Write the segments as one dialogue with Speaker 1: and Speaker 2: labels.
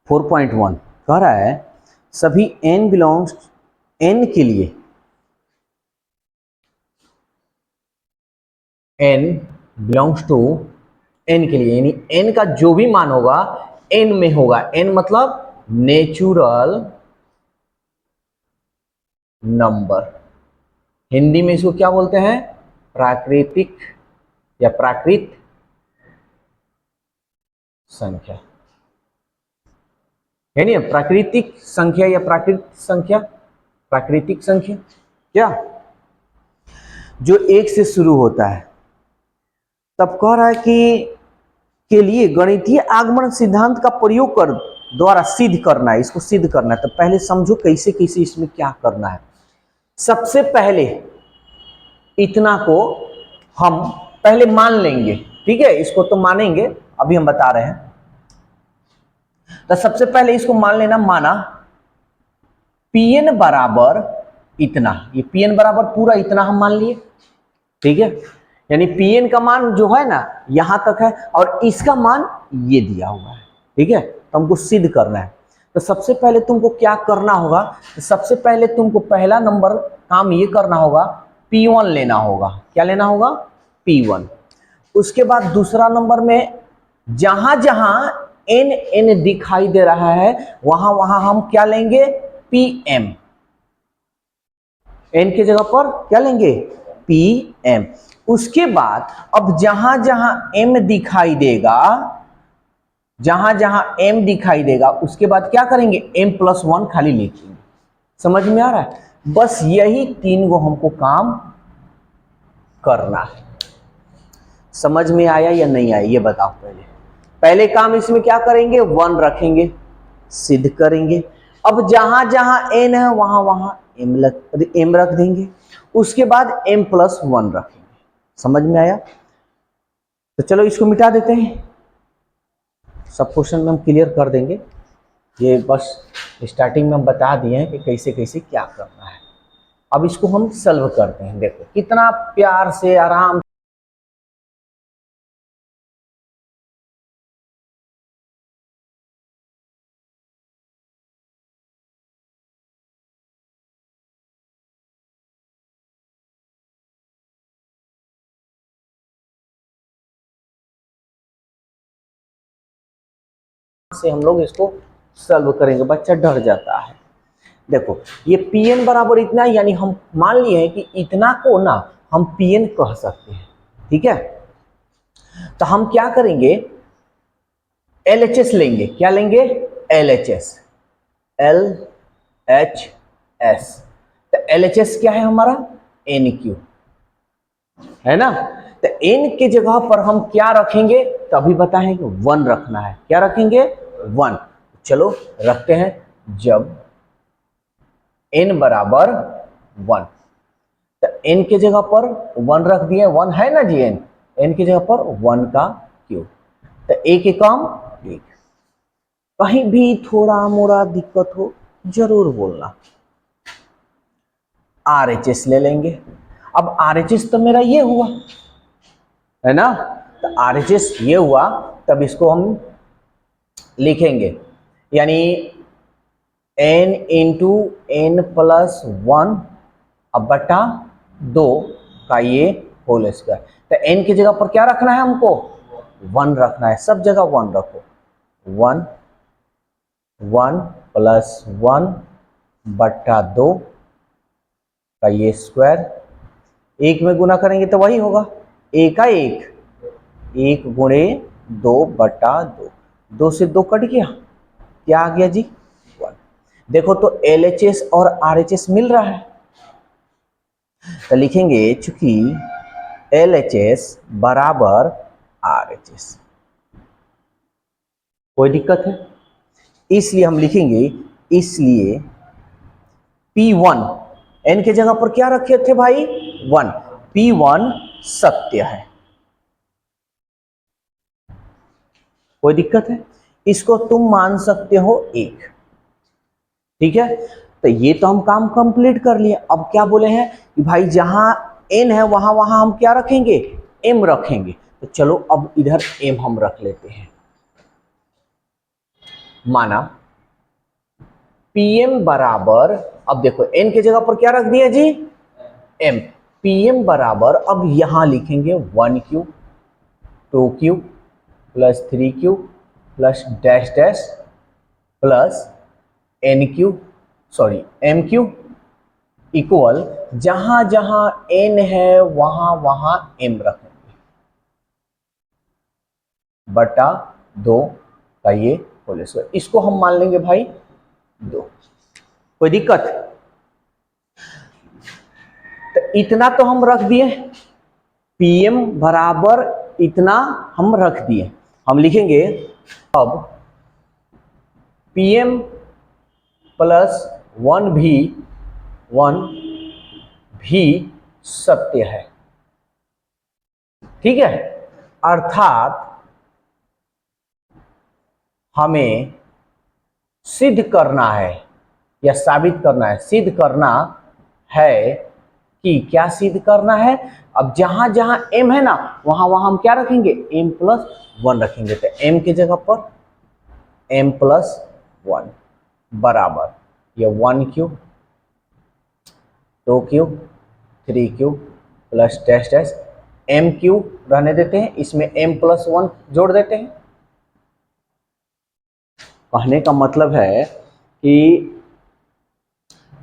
Speaker 1: 4.1 कह रहा है सभी n बिलोंग्स n के लिए, n बिलोंग्स टू n के लिए, यानी n का जो भी मान होगा n में होगा। n मतलब नेचुरल नंबर, हिंदी में इसको क्या बोलते हैं? प्राकृतिक या प्राकृत संख्या, है नहीं? प्राकृतिक संख्या या प्राकृत संख्या, प्राकृतिक संख्या क्या, जो एक से शुरू होता है। तब कह रहा है कि के लिए गणितीय आगमन सिद्धांत का प्रयोग कर द्वारा सिद्ध करना है, इसको सिद्ध करना है। तो पहले समझो कैसे कैसे इसमें क्या करना है। सबसे पहले इतना को हम पहले मान लेंगे, ठीक है? इसको तो मानेंगे, अभी हम बता रहे हैं। तो सबसे पहले इसको मान लेना, माना Pn बराबर इतना, ये Pn बराबर पूरा इतना हम मान लिए, ठीक है? यानी Pn का मान जो है ना यहां तक है और इसका मान ये दिया हुआ है, ठीक है? तो हमको सिद्ध करना है। तो सबसे पहले तुमको क्या करना होगा? तो सबसे पहले तुमको पहला नंबर काम ये करना होगा, P1 लेना होगा। क्या लेना होगा? P1। उसके बाद दूसरा नंबर में जहां जहां n दिखाई दे रहा है वहां वहां हम क्या लेंगे? Pm। n की जगह पर क्या लेंगे? Pm। उसके बाद अब जहां जहां m दिखाई देगा, जहां जहां m दिखाई देगा उसके बाद क्या करेंगे? m+1 खाली लिखेंगे। समझ में आ रहा है? बस यही 3 गो हमको काम करना है। समझ में आया या नहीं आया ये बताओ। पहले काम इसमें क्या करेंगे? 1 रखेंगे, सिद्ध करेंगे। अब जहां जहां n है वहां वहां m रख देंगे। उसके बाद m+1 रखेंगे। समझ में आया? तो चलो इसको मिटा देते हैं, सब क्वेश्चन में हम क्लियर कर देंगे। ये बस स्टार्टिंग में हम बता दिए हैं कि कैसे कैसे क्या करना है। अब इसको हम सॉल्व करते हैं। देखो कितना प्यार से आराम से हम लोग इसको सॉल्व करेंगे। बच्चा डर जाता है। देखो ये Pn बराबर इतना, यानी हम मान लिए हैं कि इतना को ना हम Pn कह सकते हैं, ठीक है? तो हम क्या करेंगे? LHS लेंगे। क्या लेंगे? LHS, LHS। तो LHS क्या है हमारा? NQ, है ना? तो n की जगह पर हम क्या रखेंगे? तो अभी बताएंगे 1 रखना है। क्या रखेंगे? 1। चलो रखते हैं। जब n बराबर 1, तो n की जगह पर 1 रख दिए। 1 है ना जी, n की जगह पर 1 का क्यूब। तो एक एकम एक। कहीं भी थोड़ा मोड़ा दिक्कत हो जरूर बोलना। RHS ले लेंगे। अब RHS तो मेरा ये हुआ, है ना? तो RHS ये हुआ, तब इसको हम लिखेंगे, यानी n इंटू n+1 अब बटा 2 का ये होल स्क्वायर। तो n की जगह पर क्या रखना है हमको? 1 रखना है। सब जगह 1 रखो। 1 1+1 बटा 2 का ये स्क्वायर। एक में गुना करेंगे तो वही होगा, एक का एक, 1 गुणे 2 बटा 2। 2 से 2 कट गया, क्या आ गया जी? 1। देखो तो LHS और RHS मिल रहा है, तो लिखेंगे चूंकि LHS बराबर RHS। कोई दिक्कत है? इसलिए हम लिखेंगे, इसलिए P1 n के जगह पर क्या रखे थे भाई? 1। P1 सत्य है। कोई दिक्कत है? इसको तुम मान सकते हो 1, ठीक है? तो ये तो हम काम कंप्लीट कर लिए। अब क्या बोले हैं कि भाई जहां n है वहां वहां हम क्या रखेंगे? m रखेंगे। तो चलो अब इधर m हम रख लेते हैं। माना Pm बराबर, अब देखो n के जगह पर क्या रख दिया जी, m। Pm बराबर, अब यहां लिखेंगे 1Q 2Q plus 3Q plus dash dash plus NQ, sorry MQ equal, जहां जहां n है वहां वहां m रखेंगे बटा 2 का ये होल स्क्वायर। इसको हम मान लेंगे भाई 2। कोई दिक्कत? तो इतना तो हम रख दिए, Pm बराबर इतना हम रख दिए। हम लिखेंगे अब Pm प्लस 1 भी सत्य है, ठीक है। अर्थात हमें सिद्ध करना है या साबित करना है, सिद्ध करना है कि क्या सिद्ध करना है, अब जहां जहां m है ना वहां वहां हम क्या रखेंगे, m प्लस 1 रखेंगे। तो m की जगह पर m प्लस 1 बराबर ये 1Q 2Q 3Q plus dash dash MQ रहने देते हैं, इसमें m प्लस 1 जोड़ देते हैं। कहने का मतलब है कि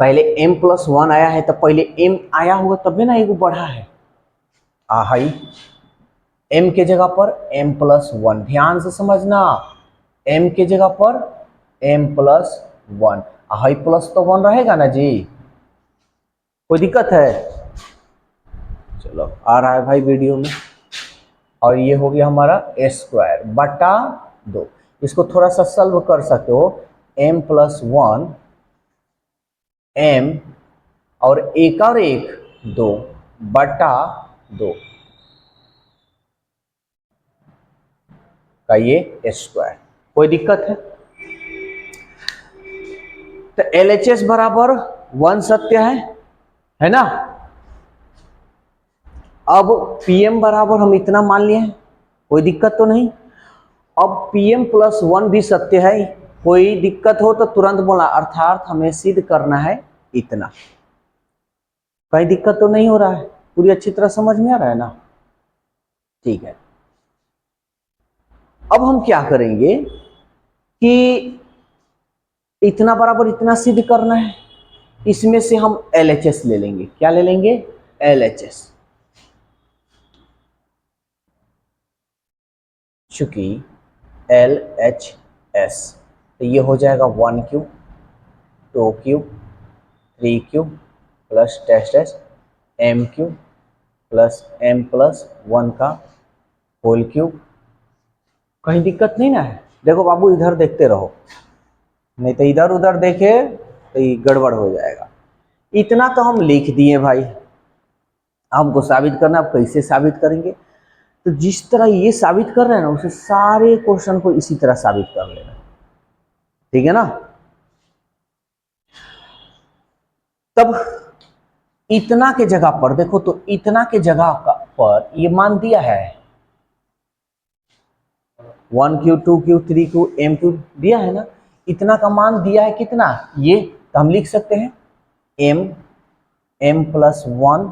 Speaker 1: पहले m प्लस 1 आया है तो पहले m आया होगा तभी ना एगो बढ़ा है। हाई m के जगह पर m प्लस 1, ध्यान से समझना, m के जगह पर m प्लस 1, हाई प्लस तो 1 रहेगा ना जी, कोई दिक्कत है? चलो आ रहा है भाई वीडियो में। और ये हो गया हमारा स्क्वायर बटा 2। इसको थोड़ा सा सॉल्व कर सकते हो, m प्लस 1 m और एक 2 बटा 2 का ये स्क्वायर। कोई दिक्कत है? तो LHS बराबर 1 सत्य है ना। अब Pm बराबर हम इतना मान लिए हैं, कोई दिक्कत तो नहीं। अब Pm प्लस 1 भी सत्य है, कोई दिक्कत हो तो तुरंत बोला, अर्थात हमें सिद्ध करना है इतना। कहीं दिक्कत तो नहीं हो रहा है? पूरी अच्छी तरह समझ में आ रहा है ना? ठीक है। अब हम क्या करेंगे कि इतना बराबर इतना सिद्ध करना है, इसमें से हम LHS ले लेंगे। क्या ले लेंगे? LHS। चूंकि LHS तो ये हो जाएगा 1Q 2Q 3Q plus dash dash MQ plus M plus 1 का होल क्यूब। कहीं दिक्कत नहीं ना है? देखो बाबू इधर देखते रहो, नहीं तो इधर उधर देखे तो ये गड़बड़ हो जाएगा। इतना तो हम लिख दिए भाई, हमको साबित करना, अब कैसे साबित करेंगे? तो जिस तरह ये साबित कर रहे हैं ना उसे सारे क्वेश्चन को इसी तरह साबित कर लेना, ठीक है ना। तब इतना के जगह पर देखो, तो इतना के जगह पर ये मान दिया है 1Q 2Q 3Q MQ दिया है ना, इतना का मान दिया है कितना ये, तो हम लिख सकते हैं m प्लस 1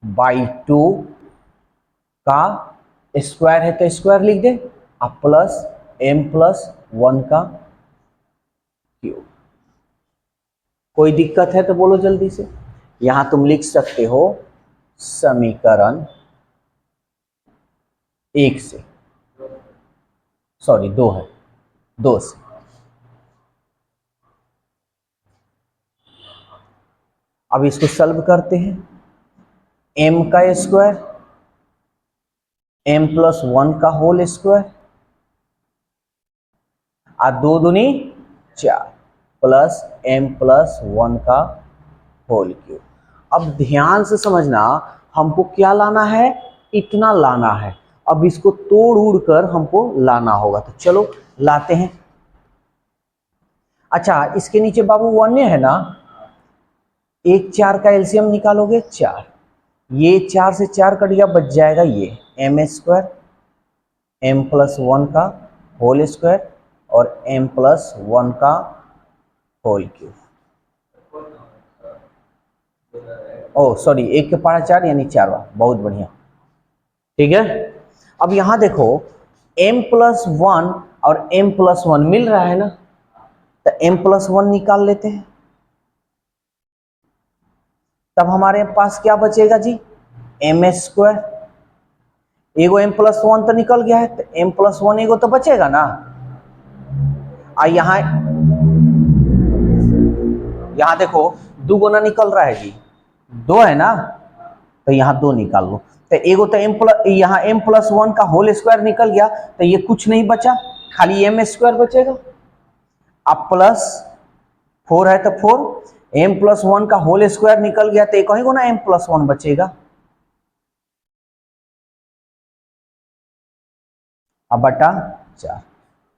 Speaker 1: बाई 2 का स्क्वायर है तो स्क्वायर लिख दे, अब प्लस m प्लस 1 का क्यूब। कोई दिक्कत है तो बोलो जल्दी से। यहां तुम लिख सकते हो समीकरण 1 से, सॉरी 2 है, 2 से। अब इसको सॉल्व करते हैं, m का स्क्वायर m प्लस 1 का होल स्क्वायर और 2 दूनी 4 प्लस m प्लस 1 का होल क्यूब। अब ध्यान से समझना, हमको क्या लाना है, इतना लाना है। अब इसको तोड़ उड़ कर हमको लाना होगा, तो चलो लाते हैं। अच्छा इसके नीचे बाबू 1 है ना, 1 4 का एलसीएम निकालोगे 4, ये 4 से 4 कट गया, बच जाएगा ये m स्क्वायर m प्लस 1 का होल स्क्वायर और m+1 का होल क्यूब। ओ सॉरी, 1 के पावर 4 यानी 4 बार, बहुत बढ़िया। ठीक है, अब यहां देखो m+1 और m+1 मिल रहा है ना, तो m+1 निकाल लेते हैं। तब हमारे पास क्या बचेगा जी, m²। एगो m+1 तो निकल गया है, तो m+1 एगो तो बचेगा ना। और यहाँ देखो 2 गुना निकल रहा है जी, 2 है ना, तो यहाँ 2 निकाल लो। तो एगो तो यहाँ m+1 का होल स्क्वायर निकल गया, तो ये कुछ नहीं बचा, खाली m² बचेगा। अब +4 है तो 4, m+1 का होल स्क्वायर निकल गया, तो एक ही गुना m+1 बचेगा। अब बटा 4।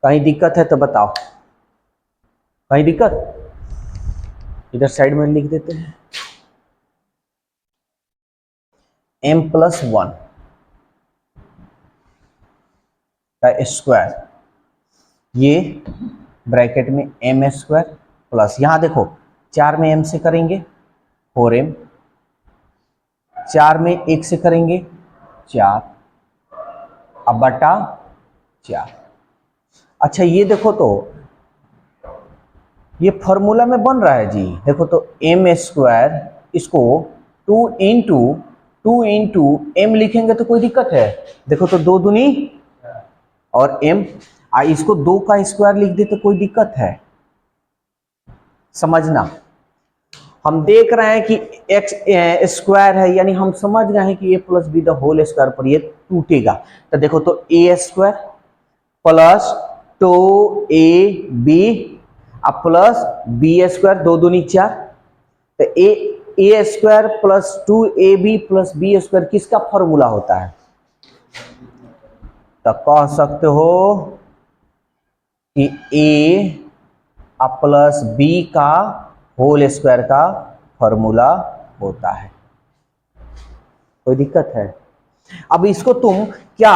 Speaker 1: कहीं दिक्कत है तो बताओ, कहीं दिक्कत? इधर साइड में लिख देते हैं m+1 का स्क्वायर, ये ब्रैकेट में m² प्लस, यहां देखो 4 में m से करेंगे 4m, 4 में 1 से करेंगे 4, अब बटा 4। अच्छा ये देखो तो ये फॉर्मूला में बन रहा है जी, देखो तो m², इसको 2 इंटू m लिखेंगे तो कोई दिक्कत है? देखो तो 2 दूनी और m, इसको 2 का स्क्वायर लिख दे तो कोई दिक्कत है? समझना, हम देख रहे हैं कि x स्क्वायर है, यानी हम समझ रहे हैं कि a+b द होल स्क्वायर पर ये टूटेगा। तो देखो तो a² plus 2ab plus b², 2 दूनी 4, तो a² plus 2ab plus b² किसका फॉर्मूला होता है? तो कह सकते हो कि a प्लस b का होल स्क्वायर का फॉर्मूला होता है। कोई दिक्कत है? अब इसको तुम क्या,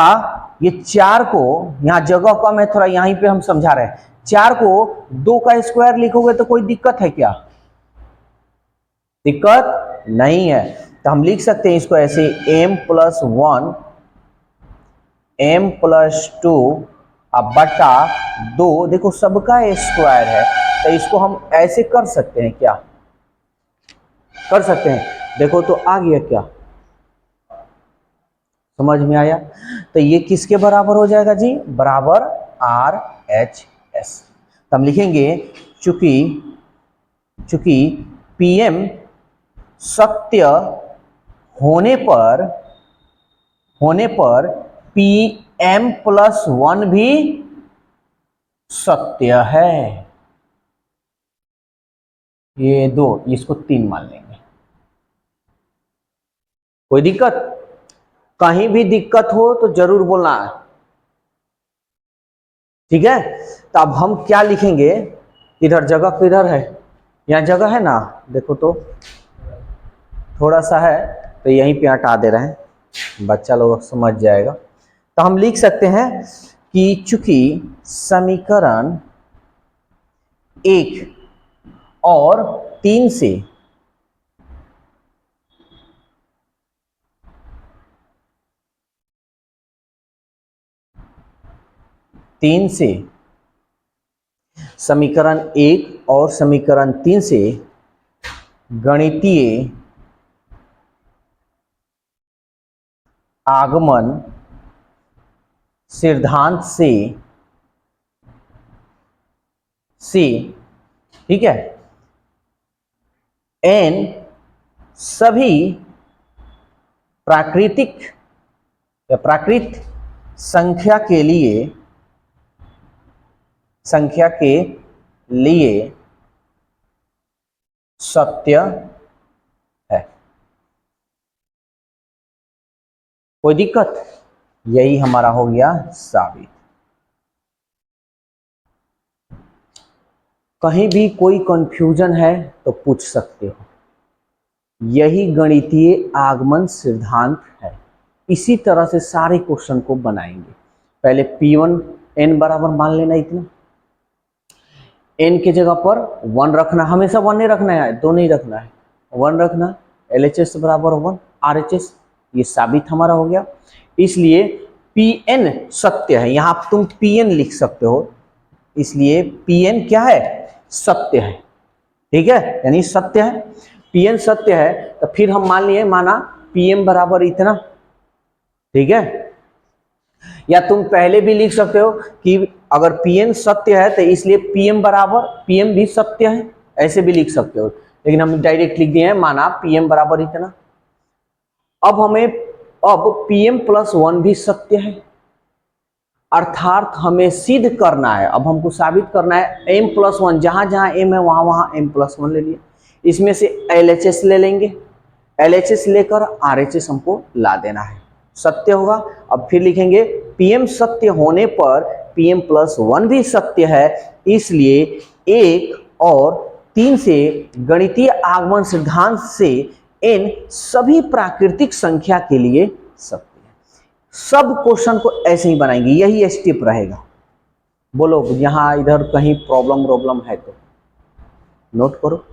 Speaker 1: ये 4 को, यहां जगह कम है थोड़ा, यहीं पे हम समझा रहे हैं, 4 को 2 का स्क्वायर लिखोगे तो कोई दिक्कत है क्या? दिक्कत नहीं है। तो हम लिख सकते हैं इसको ऐसे m+1 m+2 अब बटा 2, देखो सबका स्क्वायर है, तो इसको हम ऐसे कर सकते हैं, क्या कर सकते हैं? देखो तो आ गया, क्या समझ में आया? तो ये किसके बराबर हो जाएगा जी, बराबर RHS। तो हम लिखेंगे चूंकि PM सत्य होने पर PM+1 भी सत्य है। ये 2, इसको 3 मान लेंगे। कोई दिक्कत? कहीं भी दिक्कत हो तो जरूर बोलना है, ठीक है? तो अब हम क्या लिखेंगे, इधर जगह किधर है, यहाँ जगह है ना, देखो तो थोड़ा सा है, तो यहीं पे हटा दे रहे हैं, बच्चा लोग समझ जाएगा। तो हम लिख सकते हैं कि चूंकि समीकरण 1 और 3 से समीकरण 1 और समीकरण 3 से गणितीय आगमन सिद्धांत से ठीक है, n सभी प्राकृत संख्या के लिए सत्य है। कोई दिक्कत? यही हमारा हो गया साबित। कहीं भी कोई कंफ्यूजन है तो पूछ सकते हो, यही गणितीय आगमन सिद्धांत है। इसी तरह से सारे क्वेश्चन को बनाएंगे। पहले P1 n बराबर मान लेना इतना, n के जगह पर 1 रखना, हमेशा 1 नहीं रखना है, 2 नहीं रखना है, 1 रखना। LHS बराबर 1 RHS, ये साबित हमारा हो गया। इसलिए Pn सत्य है, यहाँ तुम Pn लिख सकते हो, इसलिए Pn क्या है, सत्य है, ठीक है, यानी सत्य है। Pn सत्य है तो फिर हम मान लिए, माना Pm बराबर इतना, ठीक है। या तुम पहले भी लिख सकते हो कि अगर Pn सत्य है तो इसलिए Pm बराबर, Pm भी सत्य है, ऐसे भी लिख सकते हो, लेकिन हम डायरेक्ट लिख दिए हैं, माना Pm बराबर इतना। अब Pm प्लस 1 भी सत्य है, अर्थात हमें सिद्ध करना है, अब हमको साबित करना है m प्लस 1, जहां जहां m है वहां वहां m प्लस 1 ले लिए, इसमें से LHS ले लेंगे, LHS लेकर RHS हमको ला देना है, सत्य होगा। अब फिर लिखेंगे Pm सत्य होने पर Pm प्लस 1 भी सत्य है, इसलिए 1 और 3 से गणितीय आगमन सिद्धांत से n सभी प्राकृतिक संख्या के लिए सत्य है। सब क्वेश्चन को ऐसे ही बनाएंगे, यही स्टेप रहेगा। बोलो यहां इधर कहीं प्रॉब्लम है तो नोट करो।